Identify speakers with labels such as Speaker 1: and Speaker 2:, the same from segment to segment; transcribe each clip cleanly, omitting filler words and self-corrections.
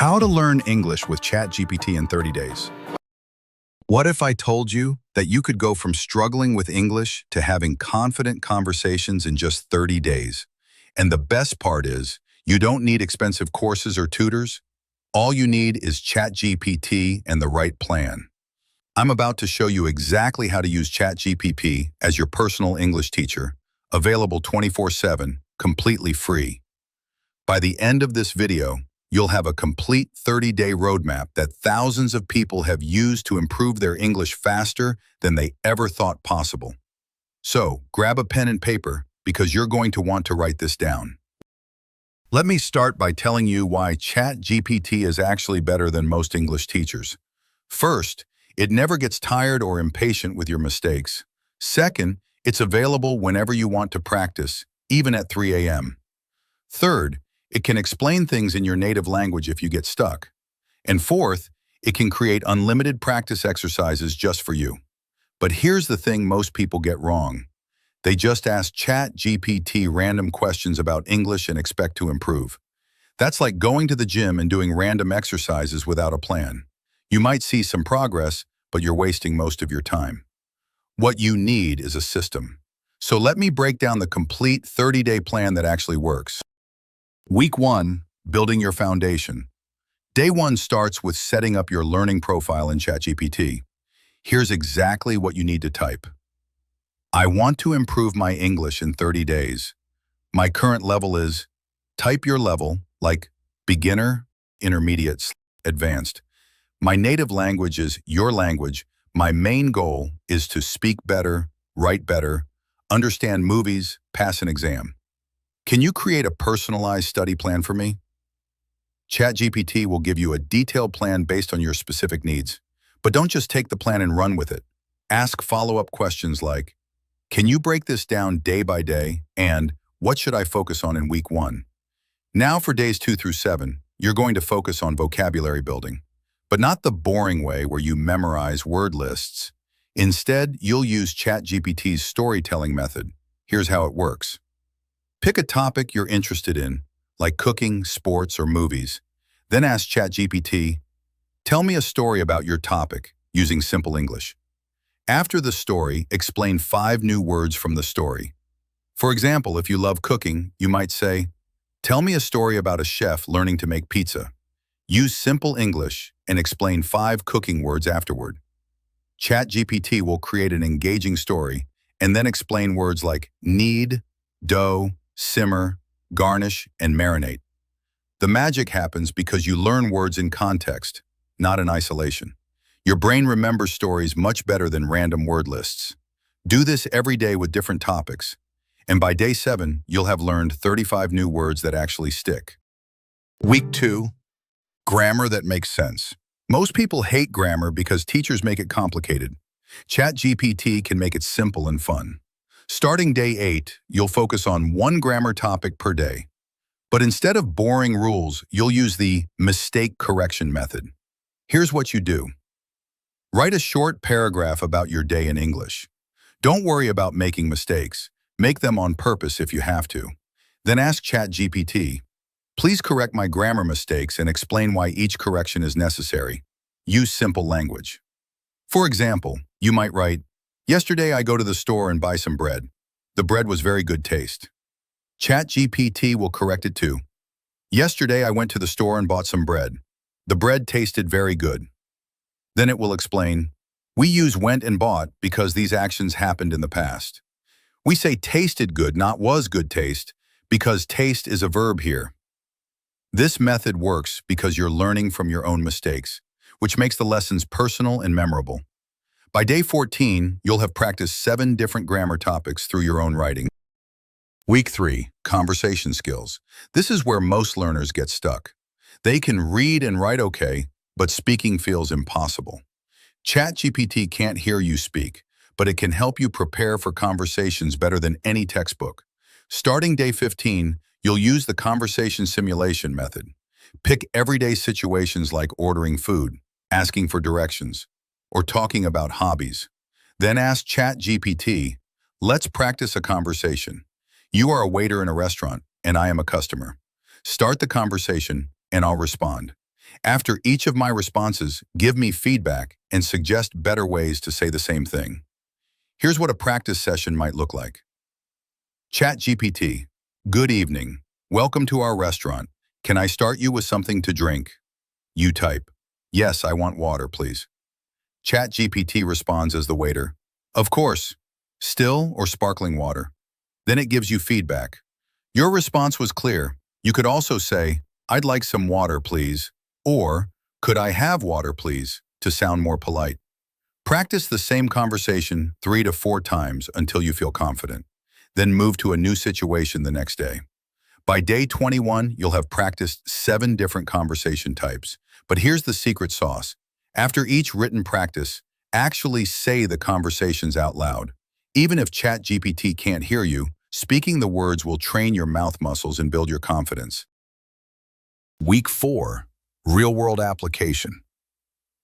Speaker 1: How to learn English with ChatGPT in 30 days. What if I told you that you could go from struggling with English to having confident conversations in just 30 days? And the best part is, you don't need expensive courses or tutors. All you need is ChatGPT and the right plan. I'm about to show you exactly how to use ChatGPT as your personal English teacher, available 24/7, completely free. By the end of this video, you'll have a complete 30-day roadmap that thousands of people have used to improve their English faster than they ever thought possible. So, grab a pen and paper because you're going to want to write this down. Let me start by telling you why ChatGPT is actually better than most English teachers. First, it never gets tired or impatient with your mistakes. Second, it's available whenever you want to practice, even at 3 a.m. Third, it can explain things in your native language if you get stuck. And fourth, it can create unlimited practice exercises just for you. But here's the thing most people get wrong. They just ask ChatGPT random questions about English and expect to improve. That's like going to the gym and doing random exercises without a plan. You might see some progress, but you're wasting most of your time. What you need is a system. So let me break down the complete 30-day plan that actually works. Week 1, building your foundation. Day 1 starts with setting up your learning profile in ChatGPT. Here's exactly what you need to type. I want to improve my English in 30 days. My current level is, type your level, like beginner, intermediate, advanced. My native language is your language. My main goal is to speak better, write better, understand movies, pass an exam. Can you create a personalized study plan for me? ChatGPT will give you a detailed plan based on your specific needs. But don't just take the plan and run with it. Ask follow-up questions like, can you break this down day by day? And what should I focus on in week 1? Now for days 2 through 7, you're going to focus on vocabulary building. But not the boring way where you memorize word lists. Instead, you'll use ChatGPT's storytelling method. Here's how it works. Pick a topic you're interested in, like cooking, sports, or movies. Then ask ChatGPT, tell me a story about your topic, using simple English. After the story, explain 5 new words from the story. For example, if you love cooking, you might say, tell me a story about a chef learning to make pizza. Use simple English and explain 5 cooking words afterward. ChatGPT will create an engaging story and then explain words like knead, dough, simmer, garnish, and marinate. The magic happens because you learn words in context, not in isolation. Your brain remembers stories much better than random word lists. Do this every day with different topics, and by day 7, you'll have learned 35 new words that actually stick. Week 2, grammar that makes sense. Most people hate grammar because teachers make it complicated. ChatGPT can make it simple and fun. Starting day 8, you'll focus on 1 grammar topic per day. But instead of boring rules, you'll use the mistake correction method. Here's what you do. Write a short paragraph about your day in English. Don't worry about making mistakes. Make them on purpose if you have to. Then ask ChatGPT, please correct my grammar mistakes and explain why each correction is necessary. Use simple language. For example, you might write, yesterday I go to the store and buy some bread. The bread was very good taste. ChatGPT will correct it too. Yesterday I went to the store and bought some bread. The bread tasted very good. Then it will explain, we use went and bought because these actions happened in the past. We say tasted good, not was good taste, because taste is a verb here. This method works because you're learning from your own mistakes, which makes the lessons personal and memorable. By day 14, you'll have practiced 7 different grammar topics through your own writing. Week 3, conversation skills. This is where most learners get stuck. They can read and write okay, but speaking feels impossible. ChatGPT can't hear you speak, but it can help you prepare for conversations better than any textbook. Starting day 15, you'll use the conversation simulation method. Pick everyday situations like ordering food, asking for directions, or talking about hobbies. Then ask ChatGPT, let's practice a conversation. You are a waiter in a restaurant, and I am a customer. Start the conversation, and I'll respond. After each of my responses, give me feedback and suggest better ways to say the same thing. Here's what a practice session might look like. ChatGPT, good evening. Welcome to our restaurant. Can I start you with something to drink? You type, yes, I want water, please. ChatGPT responds as the waiter, of course, still or sparkling water. Then it gives you feedback. Your response was clear. You could also say, I'd like some water, please, or could I have water, please, to sound more polite. Practice the same conversation 3 to 4 times until you feel confident. Then move to a new situation the next day. By day 21, you'll have practiced 7 different conversation types. But here's the secret sauce. After each written practice, actually say the conversations out loud. Even if ChatGPT can't hear you, speaking the words will train your mouth muscles and build your confidence. Week 4, Real-World Application.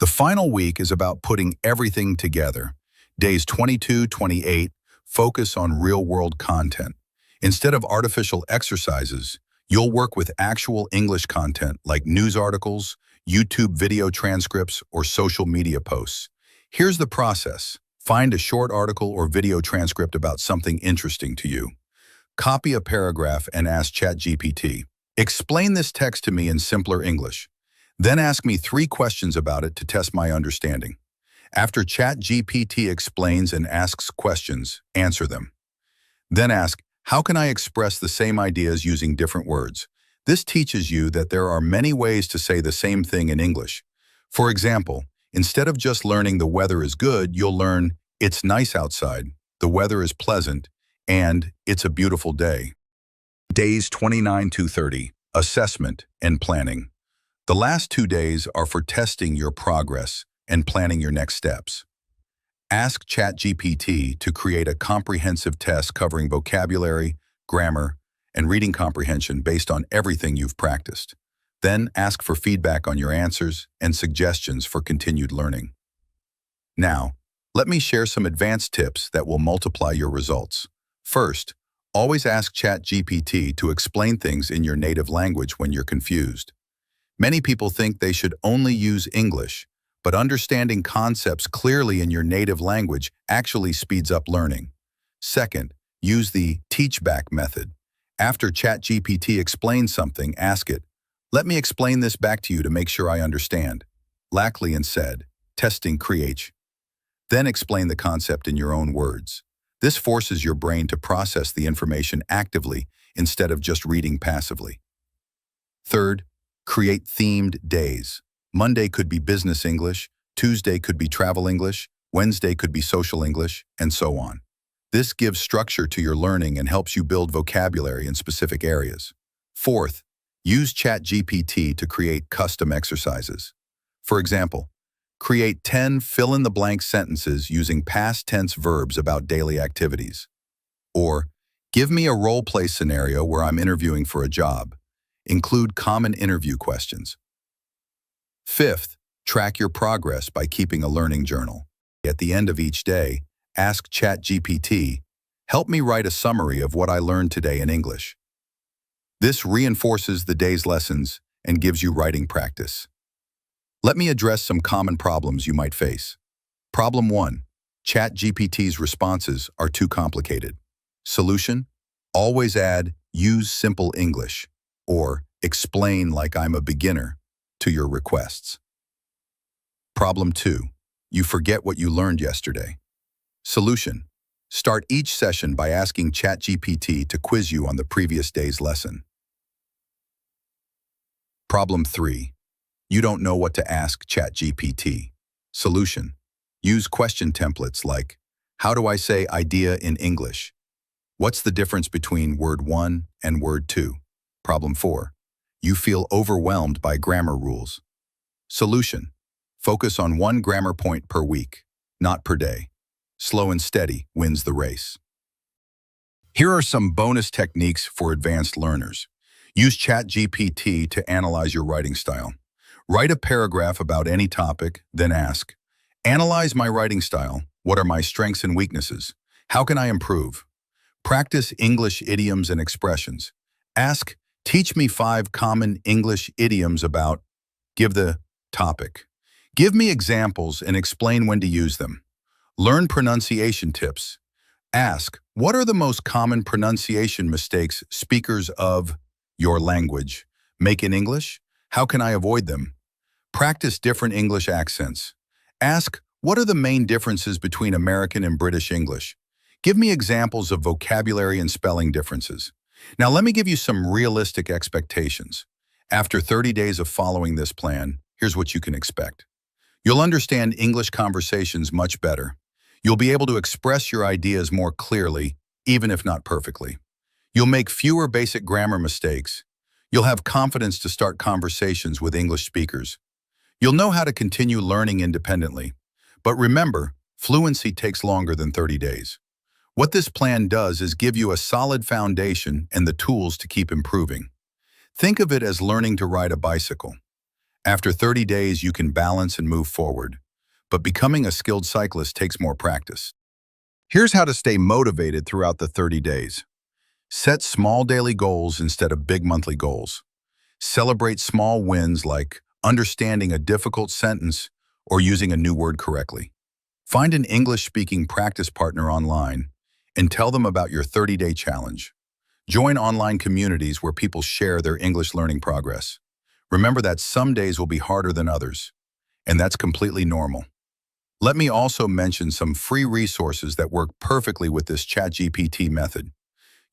Speaker 1: The final week is about putting everything together. Days 22, 28 focus on real-world content. Instead of artificial exercises, you'll work with actual English content like news articles, YouTube video transcripts, or social media posts. Here's the process. Find a short article or video transcript about something interesting to you. Copy a paragraph and ask ChatGPT, explain this text to me in simpler English. Then ask me 3 questions about it to test my understanding. After ChatGPT explains and asks questions, answer them. Then ask, how can I express the same ideas using different words? This teaches you that there are many ways to say the same thing in English. For example, instead of just learning the weather is good, you'll learn it's nice outside, the weather is pleasant, and it's a beautiful day. Days 29 to 30, Assessment and Planning. The last 2 days are for testing your progress and planning your next steps. Ask ChatGPT to create a comprehensive test covering vocabulary, grammar, and reading comprehension based on everything you've practiced. Then ask for feedback on your answers and suggestions for continued learning. Now, let me share some advanced tips that will multiply your results. First, always ask ChatGPT to explain things in your native language when you're confused. Many people think they should only use English, but understanding concepts clearly in your native language actually speeds up learning. Second, use the teach back method. After ChatGPT explains something, ask it, let me explain this back to you to make sure I understand. Lacklian said, testing creates. Then explain the concept in your own words. This forces your brain to process the information actively instead of just reading passively. Third, create themed days. Monday could be business English, Tuesday could be travel English, Wednesday could be social English, and so on. This gives structure to your learning and helps you build vocabulary in specific areas. Fourth, use ChatGPT to create custom exercises. For example, create 10 fill-in-the-blank sentences using past tense verbs about daily activities. Or, give me a role-play scenario where I'm interviewing for a job. Include common interview questions. Fifth, track your progress by keeping a learning journal. At the end of each day, ask ChatGPT, help me write a summary of what I learned today in English. This reinforces the day's lessons and gives you writing practice. Let me address some common problems you might face. Problem 1. ChatGPT's responses are too complicated. Solution: always add use simple English or explain like I'm a beginner to your requests. Problem 2. You forget what you learned yesterday. Solution: start each session by asking ChatGPT to quiz you on the previous day's lesson. Problem 3. You don't know what to ask ChatGPT. Solution: use question templates like, how do I say idea in English? What's the difference between word 1 and word 2? Problem 4. You feel overwhelmed by grammar rules. Solution: focus on 1 grammar point per week, not per day. Slow and steady wins the race. Here are some bonus techniques for advanced learners. Use ChatGPT to analyze your writing style. Write a paragraph about any topic, then ask, analyze my writing style. What are my strengths and weaknesses? How can I improve? Practice English idioms and expressions. Ask, teach me 5 common English idioms about. Give the topic. Give me examples and explain when to use them. Learn pronunciation tips. Ask, what are the most common pronunciation mistakes speakers of your language make in English? How can I avoid them? Practice different English accents. Ask, what are the main differences between American and British English? Give me examples of vocabulary and spelling differences. Now let me give you some realistic expectations. After 30 days of following this plan, here's what you can expect. You'll understand English conversations much better. You'll be able to express your ideas more clearly, even if not perfectly. You'll make fewer basic grammar mistakes. You'll have confidence to start conversations with English speakers. You'll know how to continue learning independently. But remember, fluency takes longer than 30 days. What this plan does is give you a solid foundation and the tools to keep improving. Think of it as learning to ride a bicycle. After 30 days, you can balance and move forward. But becoming a skilled cyclist takes more practice. Here's how to stay motivated throughout the 30 days. Set small daily goals instead of big monthly goals. Celebrate small wins like understanding a difficult sentence or using a new word correctly. Find an English-speaking practice partner online and tell them about your 30-day challenge. Join online communities where people share their English learning progress. Remember that some days will be harder than others, and that's completely normal. Let me also mention some free resources that work perfectly with this ChatGPT method.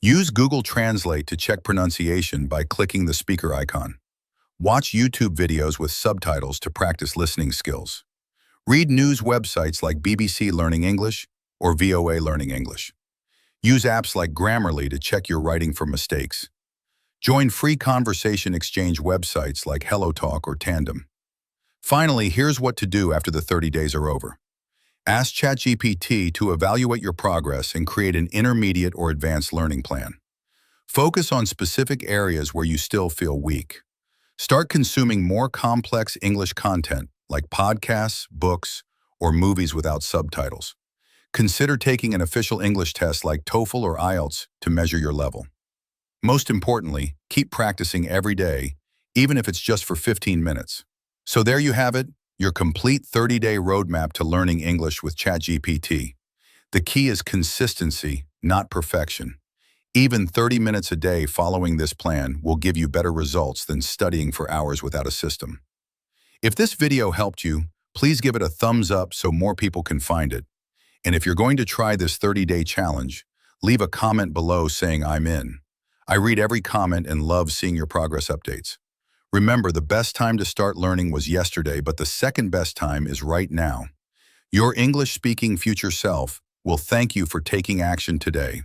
Speaker 1: Use Google Translate to check pronunciation by clicking the speaker icon. Watch YouTube videos with subtitles to practice listening skills. Read news websites like BBC Learning English or VOA Learning English. Use apps like Grammarly to check your writing for mistakes. Join free conversation exchange websites like HelloTalk or Tandem. Finally, here's what to do after the 30 days are over. Ask ChatGPT to evaluate your progress and create an intermediate or advanced learning plan. Focus on specific areas where you still feel weak. Start consuming more complex English content like podcasts, books, or movies without subtitles. Consider taking an official English test like TOEFL or IELTS to measure your level. Most importantly, keep practicing every day, even if it's just for 15 minutes. So there you have it, your complete 30-day roadmap to learning English with ChatGPT. The key is consistency, not perfection. Even 30 minutes a day following this plan will give you better results than studying for hours without a system. If this video helped you, please give it a thumbs up so more people can find it. And if you're going to try this 30-day challenge, leave a comment below saying I'm in. I read every comment and love seeing your progress updates. Remember, the best time to start learning was yesterday, but the second best time is right now. Your English-speaking future self will thank you for taking action today.